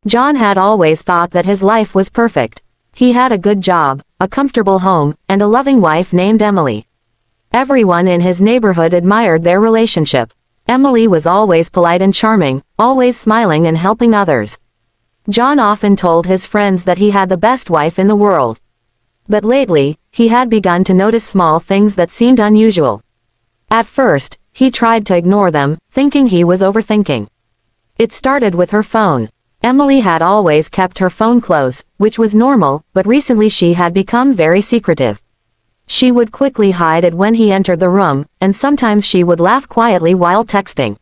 John had always thought that his life was perfect. He had a good job, a comfortable home, and a loving wife named Emily. Everyone in his neighborhood admired their relationship. Emily was always polite and charming, always smiling and helping others. John often told his friends that he had the best wife in the world. But lately, he had begun to notice small things that seemed unusual. At first, he tried to ignore them, thinking he was overthinking. It started with her phone. Emily had always kept her phone close, which was normal, but recently she had become very secretive. She would quickly hide it when he entered the room, and sometimes she would laugh quietly while texting.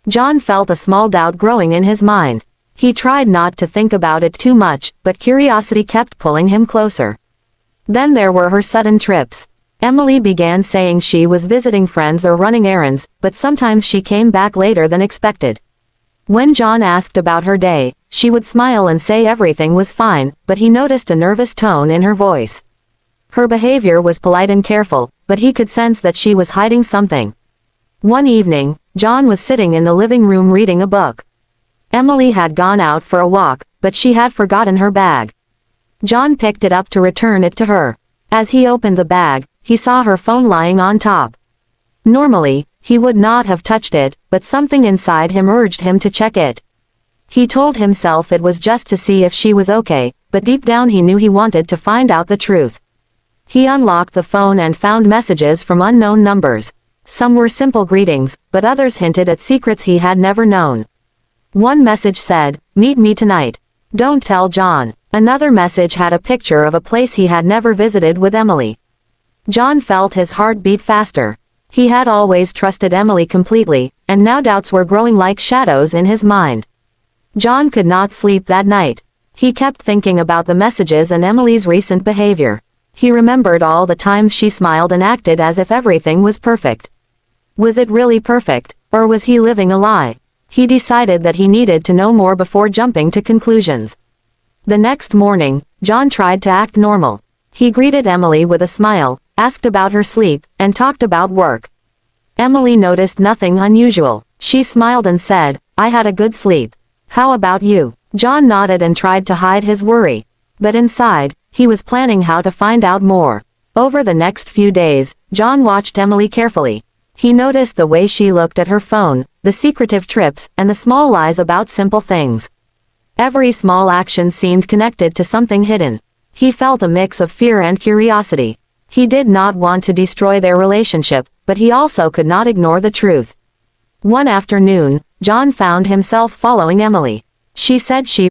John felt a small doubt growing in his mind. He tried not to think about it too much, but curiosity kept pulling him closer. Then there were her sudden trips. Emily began saying she was visiting friends or running errands, but sometimes she came back later than expected. When John asked about her day, she would smile and say everything was fine, but he noticed a nervous tone in her voice. Her behavior was polite and careful, but he could sense that she was hiding something. One evening, John was sitting in the living room reading a book. Emily had gone out for a walk, but she had forgotten her bag. John picked it up to return it to her. As he opened the bag, he saw her phone lying on top. Normally, he would not have touched it, but something inside him urged him to check it. He told himself it was just to see if she was okay, but deep down he knew he wanted to find out the truth. He unlocked the phone and found messages from unknown numbers. Some were simple greetings, but others hinted at secrets he had never known. One message said, "Meet me tonight. Don't tell John." Another message had a picture of a place he had never visited with Emily. John felt his heart beat faster. He had always trusted Emily completely, and now doubts were growing like shadows in his mind. John could not sleep that night. He kept thinking about the messages and Emily's recent behavior. He remembered all the times she smiled and acted as if everything was perfect. Was it really perfect, or was he living a lie? He decided that he needed to know more before jumping to conclusions. The next morning, John tried to act normal. He greeted Emily with a smile, asked about her sleep, and talked about work. Emily noticed nothing unusual. She smiled and said, "I had a good sleep. How about you?" John nodded and tried to hide his worry. But inside, he was planning how to find out more. Over the next few days, John watched Emily carefully. He noticed the way she looked at her phone, the secretive trips, and the small lies about simple things. Every small action seemed connected to something hidden. He felt a mix of fear and curiosity. He did not want to destroy their relationship, but he also could not ignore the truth. One afternoon, John found himself following Emily. She said she